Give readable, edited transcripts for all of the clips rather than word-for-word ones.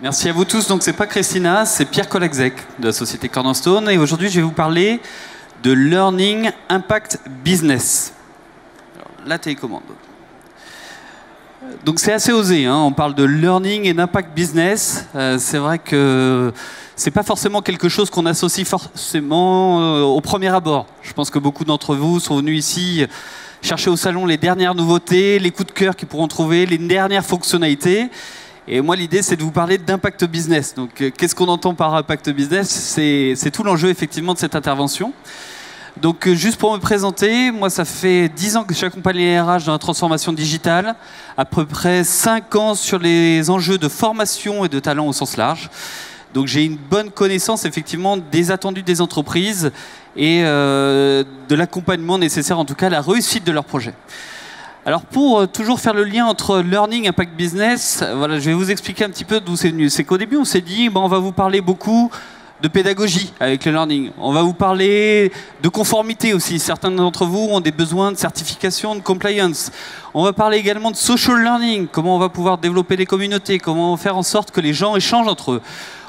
Merci à vous tous. Donc c'est pas Christina, c'est Pierre Colexec de la société Cornerstone. Et aujourd'hui, je vais vous parler de Learning Impact Business. Alors, la télécommande. Donc c'est assez osé, hein. On parle de Learning et d'Impact Business. C'est vrai que c'est pas forcément quelque chose qu'on associe forcément au premier abord. Je pense que beaucoup d'entre vous sont venus ici chercher au salon les dernières nouveautés, les coups de cœur qu'ils pourront trouver, les dernières fonctionnalités. Et moi, l'idée, c'est de vous parler d'impact business. Donc, qu'est-ce qu'on entend par impact business? C'est tout l'enjeu, effectivement, de cette intervention. Donc, juste pour me présenter, moi, ça fait 10 ans que j'accompagne les RH dans la transformation digitale, à peu près 5 ans sur les enjeux de formation et de talent au sens large. Donc, j'ai une bonne connaissance, effectivement, des attendus des entreprises et de l'accompagnement nécessaire, en tout cas, à la réussite de leurs projets. Alors pour toujours faire le lien entre Learning et Impact Business, voilà, je vais vous expliquer un petit peu d'où c'est venu. C'est qu'au début, on s'est dit, on va vous parler beaucoup de pédagogie avec le Learning. On va vous parler de conformité aussi. Certains d'entre vous ont des besoins de certification, de compliance. On va parler également de social learning, comment on va pouvoir développer des communautés, comment faire en sorte que les gens échangent entre eux.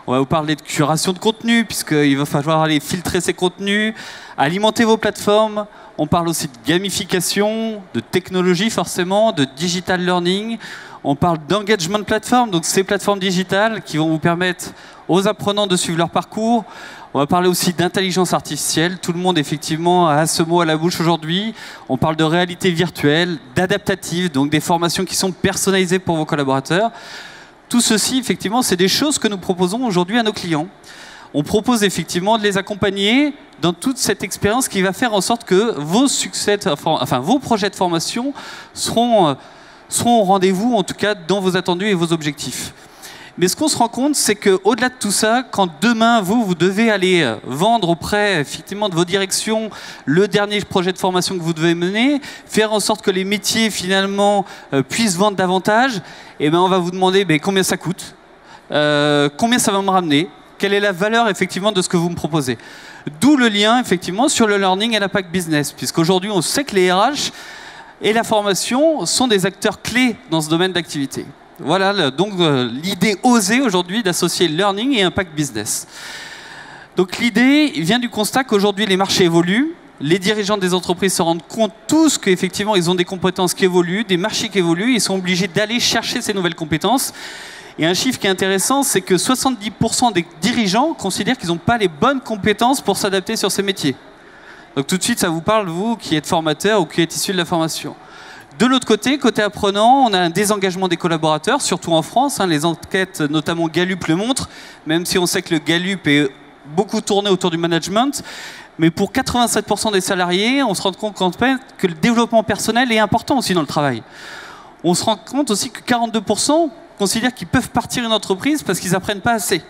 On va vous parler de curation de contenu, puisqu'il va falloir aller filtrer ces contenus, alimenter vos plateformes. On parle aussi de gamification, de technologie forcément, de digital learning. On parle d'engagement platform, donc ces plateformes digitales qui vont vous permettre aux apprenants de suivre leur parcours. On va parler aussi d'intelligence artificielle. Tout le monde effectivement a ce mot à la bouche aujourd'hui. On parle de réalité virtuelle, d'adaptative, donc des formations qui sont personnalisées pour vos collaborateurs. Tout ceci, effectivement, c'est des choses que nous proposons aujourd'hui à nos clients. On propose effectivement de les accompagner dans toute cette expérience qui va faire en sorte que vos projets de formation seront au rendez-vous, en tout cas dans vos attendus et vos objectifs. Mais ce qu'on se rend compte, c'est qu'au-delà de tout ça, quand demain, vous devez aller vendre auprès effectivement de vos directions le dernier projet de formation que vous devez mener, faire en sorte que les métiers finalement puissent vendre davantage, et on va vous demander combien ça coûte, combien ça va me ramener, quelle est la valeur effectivement de ce que vous me proposez. D'où le lien effectivement sur le learning et l'impact business, puisqu'aujourd'hui on sait que les RH et la formation sont des acteurs clés dans ce domaine d'activité. Voilà donc l'idée osée aujourd'hui d'associer learning et impact business. Donc l'idée vient du constat qu'aujourd'hui les marchés évoluent, les dirigeants des entreprises se rendent compte tous qu'effectivement ils ont des compétences qui évoluent, des marchés qui évoluent, ils sont obligés d'aller chercher ces nouvelles compétences. Et un chiffre qui est intéressant, c'est que 70% des dirigeants considèrent qu'ils n'ont pas les bonnes compétences pour s'adapter sur ces métiers. Donc tout de suite, ça vous parle, vous, qui êtes formateur ou qui êtes issu de la formation. De l'autre côté, côté apprenant, on a un désengagement des collaborateurs, surtout en France. Les enquêtes, notamment Gallup, le montrent, même si on sait que le Gallup est beaucoup tourné autour du management. Mais pour 87% des salariés, on se rend compte que le développement personnel est important aussi dans le travail. On se rend compte aussi que 42% considèrent qu'ils peuvent partir une entreprise parce qu'ils n'apprennent pas assez.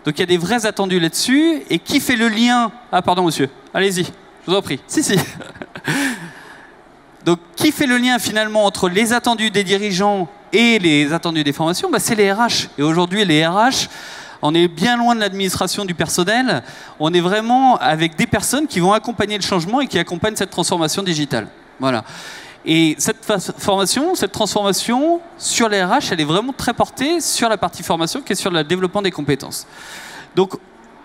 Donc il y a des vrais attendus là-dessus. Et qui fait le lien? Ah pardon monsieur, allez-y, je vous en prie. Si. Donc qui fait le lien finalement entre les attendus des dirigeants et les attendus des formations? C'est les RH. Et aujourd'hui les RH, on est bien loin de l'administration du personnel. On est vraiment avec des personnes qui vont accompagner le changement et qui accompagnent cette transformation digitale. Voilà. Et cette transformation sur les RH, elle est vraiment très portée sur la partie formation qui est sur le développement des compétences. Donc,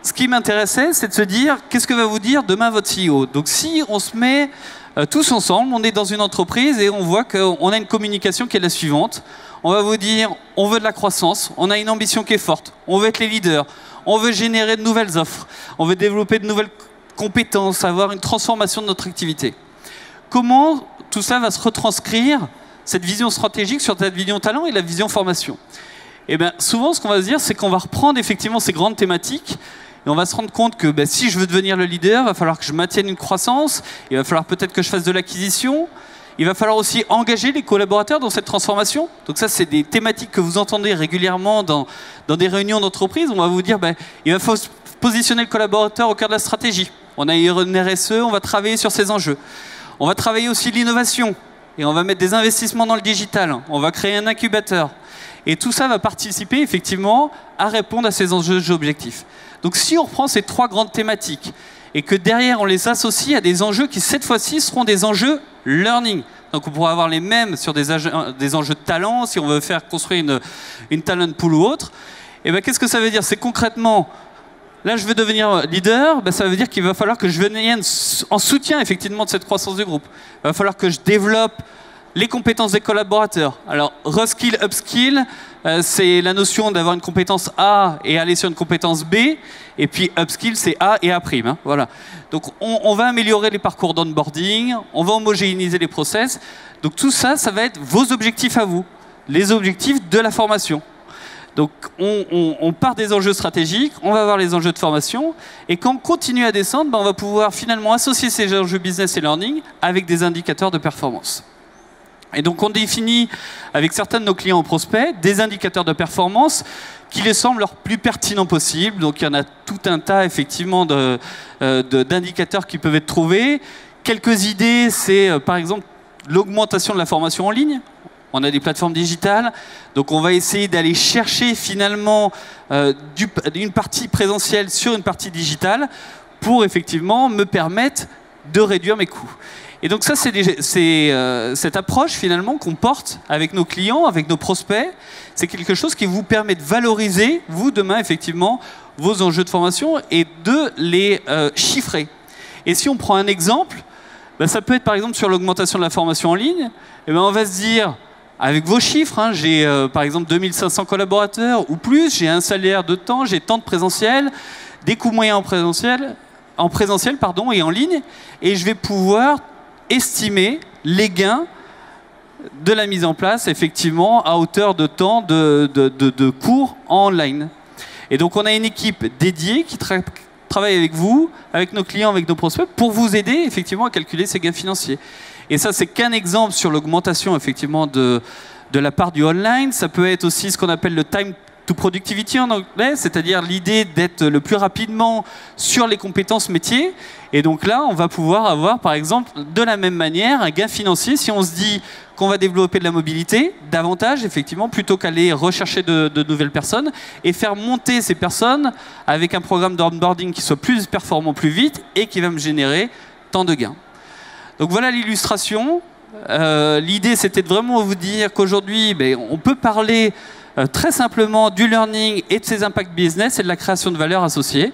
ce qui m'intéressait, c'est de se dire, qu'est-ce que va vous dire demain votre CEO? Donc, si on se met tous ensemble, on est dans une entreprise et on voit qu'on a une communication qui est la suivante. On va vous dire, on veut de la croissance, on a une ambition qui est forte, on veut être les leaders, on veut générer de nouvelles offres, on veut développer de nouvelles compétences, avoir une transformation de notre activité. Comment tout ça va se retranscrire, cette vision stratégique, sur cette vision talent et la vision formation? Et souvent, ce qu'on va se dire, c'est qu'on va reprendre effectivement ces grandes thématiques et on va se rendre compte que si je veux devenir le leader, il va falloir que je maintienne une croissance, il va falloir peut-être que je fasse de l'acquisition, il va falloir aussi engager les collaborateurs dans cette transformation. Donc ça, c'est des thématiques que vous entendez régulièrement dans des réunions d'entreprise. On va vous dire, il va falloir positionner le collaborateur au cœur de la stratégie. On a une RSE, on va travailler sur ces enjeux. On va travailler aussi l'innovation et on va mettre des investissements dans le digital. On va créer un incubateur. Et tout ça va participer effectivement à répondre à ces enjeux objectifs. Donc si on reprend ces 3 grandes thématiques et que derrière on les associe à des enjeux qui cette fois-ci seront des enjeux learning. Donc on pourra avoir les mêmes sur des enjeux de talent si on veut faire construire une talent pool ou autre. Et ben, qu'est-ce que ça veut dire? C'est concrètement, là je veux devenir leader, ben, ça veut dire qu'il va falloir que je vienne en soutien effectivement de cette croissance du groupe. Il va falloir que je développe les compétences des collaborateurs. Alors, reskill, upskill, c'est la notion d'avoir une compétence A et aller sur une compétence B. Et puis, upskill, c'est A et A'. Hein, voilà. Donc, on va améliorer les parcours d'onboarding, on va homogénéiser les process. Donc, tout ça, ça va être vos objectifs à vous, les objectifs de la formation. Donc, on part des enjeux stratégiques, on va voir les enjeux de formation, et quand on continue à descendre, ben, on va pouvoir finalement associer ces enjeux business et learning avec des indicateurs de performance. Et donc, on définit avec certains de nos clients ou prospects des indicateurs de performance qui les semblent leur plus pertinents possible. Donc, il y en a tout un tas, effectivement, d'indicateurs qui peuvent être trouvés. Quelques idées, c'est, par exemple, l'augmentation de la formation en ligne. On a des plateformes digitales, donc on va essayer d'aller chercher, finalement, une partie présentielle sur une partie digitale pour, effectivement, me permettre de réduire mes coûts. Et donc ça, c'est cette approche finalement qu'on porte avec nos clients, avec nos prospects. C'est quelque chose qui vous permet de valoriser, vous, demain, effectivement, vos enjeux de formation et de les chiffrer. Et si on prend un exemple, ben, ça peut être par exemple sur l'augmentation de la formation en ligne. Et ben, on va se dire, avec vos chiffres, hein, j'ai par exemple 2500 collaborateurs ou plus, j'ai un salaire de temps, j'ai tant de présentiel, des coûts moyens en présentiel et en ligne, et je vais pouvoir estimer les gains de la mise en place, effectivement, à hauteur de temps de cours en online. Et donc, on a une équipe dédiée qui travaille avec vous, avec nos clients, avec nos prospects, pour vous aider, effectivement, à calculer ces gains financiers. Et ça, c'est qu'un exemple sur l'augmentation, effectivement, de la part du online. Ça peut être aussi ce qu'on appelle le time to productivity en anglais, c'est-à-dire l'idée d'être le plus rapidement sur les compétences métiers. Et donc là, on va pouvoir avoir, par exemple, de la même manière, un gain financier si on se dit qu'on va développer de la mobilité davantage, effectivement, plutôt qu'aller rechercher de nouvelles personnes et faire monter ces personnes avec un programme d'onboarding qui soit plus performant plus vite et qui va me générer tant de gains. Donc voilà l'illustration. L'idée, c'était de vraiment vous dire qu'aujourd'hui, on peut parler très simplement du learning et de ses impacts business et de la création de valeur associée,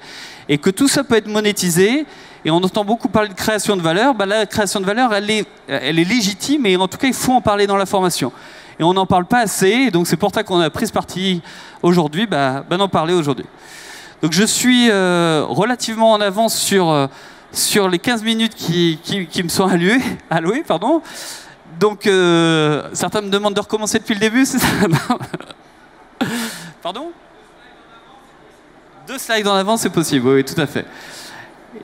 et que tout ça peut être monétisé. Et on entend beaucoup parler de création de valeur. La création de valeur, elle est légitime, et en tout cas, il faut en parler dans la formation. Et on n'en parle pas assez, et donc c'est pour ça qu'on a pris ce parti aujourd'hui, d'en parler aujourd'hui. Donc je suis relativement en avance sur les 15 minutes qui me sont allouées. Donc certains me demandent de recommencer depuis le début, c'est ça? Pardon? 2 slides en avant, c'est possible, oui, tout à fait.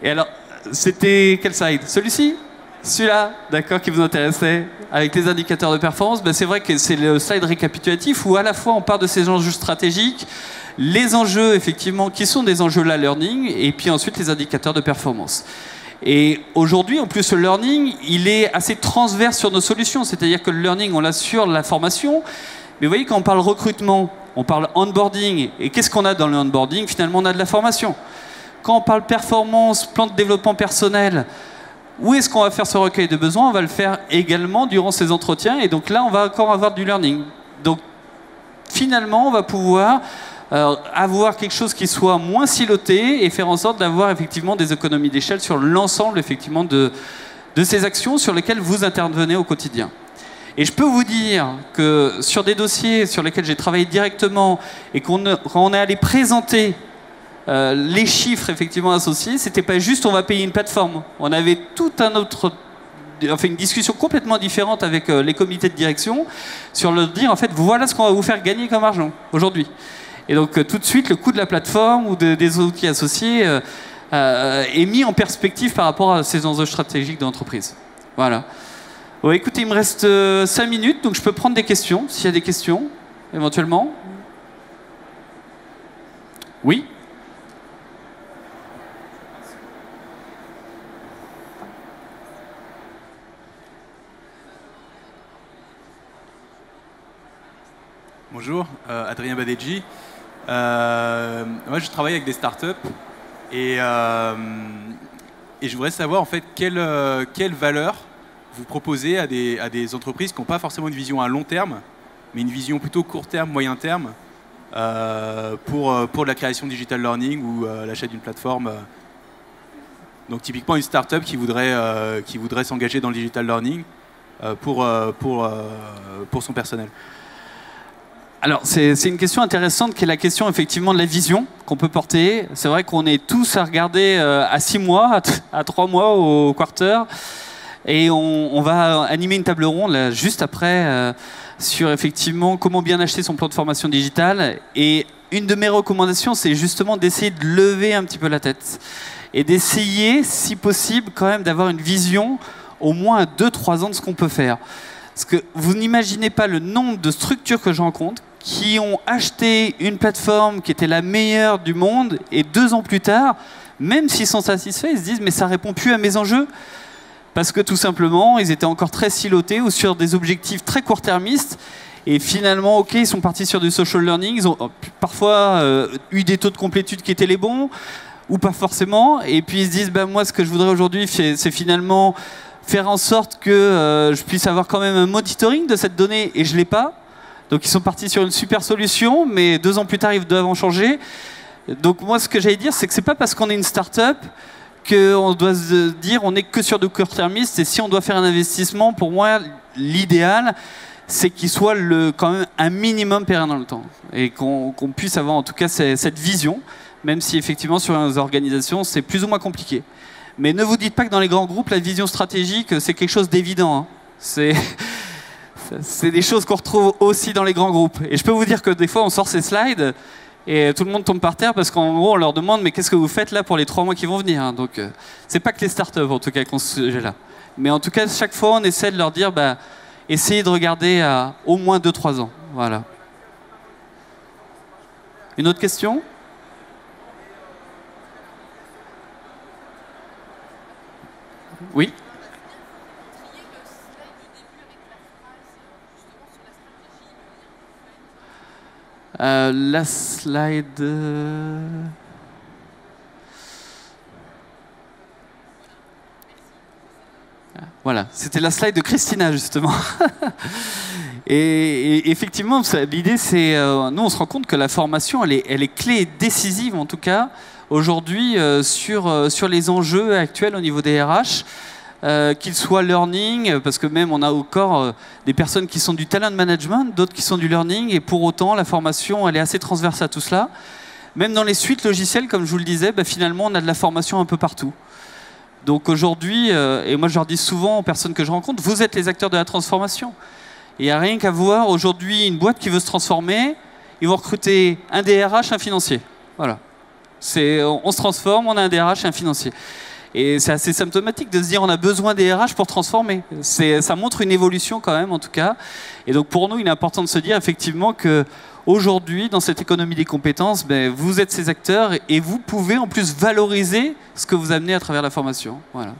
Et alors, c'était quel slide? Celui-ci? Celui-là, d'accord, qui vous intéressait, avec les indicateurs de performance. C'est vrai que c'est le slide récapitulatif où à la fois on part de ces enjeux stratégiques, les enjeux effectivement qui sont des enjeux là learning, et puis ensuite les indicateurs de performance. Et aujourd'hui, en plus, le learning, il est assez transverse sur nos solutions. C'est-à-dire que le learning, on l'a sur la formation. Mais vous voyez, quand on parle recrutement, on parle onboarding. Et qu'est-ce qu'on a dans le onboarding? Finalement, on a de la formation. Quand on parle performance, plan de développement personnel, où est-ce qu'on va faire ce recueil de besoins? On va le faire également durant ces entretiens. Et donc là, on va encore avoir du learning. Donc, finalement, on va pouvoir avoir quelque chose qui soit moins siloté et faire en sorte d'avoir effectivement des économies d'échelle sur l'ensemble effectivement de ces actions sur lesquelles vous intervenez au quotidien. Et je peux vous dire que sur des dossiers sur lesquels j'ai travaillé directement et quand on est allé présenter les chiffres effectivement associés, c'était pas juste on va payer une plateforme. On avait tout un autre, une discussion complètement différente avec les comités de direction sur le dire en fait voilà ce qu'on va vous faire gagner comme argent aujourd'hui. Et donc tout de suite le coût de la plateforme ou des outils associés est mis en perspective par rapport à ces enjeux stratégiques de l'entreprise. Voilà. Bon, écoutez, il me reste 5 minutes, donc je peux prendre des questions, s'il y a des questions, éventuellement. Oui ? Bonjour, Adrien Badeggi. Moi, je travaille avec des startups et je voudrais savoir en fait quelle valeur vous proposez à des entreprises qui n'ont pas forcément une vision à long terme, mais une vision plutôt court terme, moyen terme, pour la création de digital learning ou l'achat d'une plateforme. Donc typiquement une startup qui voudrait s'engager dans le digital learning pour son personnel. Alors, c'est une question intéressante qui est la question effectivement de la vision qu'on peut porter. C'est vrai qu'on est tous à regarder à 6 mois, à 3 mois au quarter, et on va animer une table ronde là, juste après sur effectivement comment bien acheter son plan de formation digitale. Et une de mes recommandations, c'est justement d'essayer de lever un petit peu la tête et d'essayer, si possible, quand même d'avoir une vision au moins à 2-3 ans de ce qu'on peut faire. Parce que vous n'imaginez pas le nombre de structures que je rencontre qui ont acheté une plateforme qui était la meilleure du monde et 2 ans plus tard, même s'ils sont satisfaits, ils se disent mais ça répond plus à mes enjeux. Parce que tout simplement, ils étaient encore très silotés ou sur des objectifs très court-termistes. Et finalement, ok, ils sont partis sur du social learning. Ils ont parfois eu des taux de complétude qui étaient les bons, ou pas forcément. Et puis ils se disent, bah, moi, ce que je voudrais aujourd'hui, c'est finalement faire en sorte que je puisse avoir quand même un monitoring de cette donnée, et je ne l'ai pas. Donc ils sont partis sur une super solution, mais 2 ans plus tard, ils doivent en changer. Donc moi, ce que j'allais dire, c'est que ce n'est pas parce qu'on est une start-up qu'on doit se dire on n'est que sur de court-termistes. Et si on doit faire un investissement, pour moi, l'idéal, c'est qu'il soit quand même un minimum pérenne dans le temps. Et qu'on puisse avoir en tout cas cette vision, même si effectivement sur les organisations, c'est plus ou moins compliqué. Mais ne vous dites pas que dans les grands groupes, la vision stratégique, c'est quelque chose d'évident. Hein. C'est des choses qu'on retrouve aussi dans les grands groupes. Et je peux vous dire que des fois, on sort ces slides et tout le monde tombe par terre parce qu'en gros, on leur demande mais qu'est-ce que vous faites là pour les 3 mois qui vont venir, hein. Donc, c'est pas que les startups en tout cas qu'on se sujet là. Mais en tout cas, chaque fois, on essaie de leur dire bah, essayez de regarder à au moins 2-3 ans. Voilà. Une autre question ? Oui ? La slide... Voilà, c'était la slide de Christina, justement. et effectivement, l'idée, c'est... nous, on se rend compte que la formation, elle est clé et décisive, en tout cas, aujourd'hui, sur les enjeux actuels au niveau des RH. Qu'ils soient learning, parce que même on a encore des personnes qui sont du talent management, d'autres qui sont du learning, et pour autant la formation elle est assez transverse à tout cela. Même dans les suites logicielles, comme je vous le disais, bah, finalement on a de la formation un peu partout. Donc aujourd'hui, et moi je leur dis souvent aux personnes que je rencontre, vous êtes les acteurs de la transformation. Il n'y a rien qu'à voir aujourd'hui une boîte qui veut se transformer, ils vont recruter un DRH, un financier. Voilà. On se transforme, on a un DRH et un financier. Et c'est assez symptomatique de se dire on a besoin des RH pour transformer. Ça montre une évolution quand même en tout cas. Et donc pour nous, il est important de se dire effectivement qu'aujourd'hui, dans cette économie des compétences, ben, vous êtes ces acteurs et vous pouvez en plus valoriser ce que vous amenez à travers la formation. Voilà.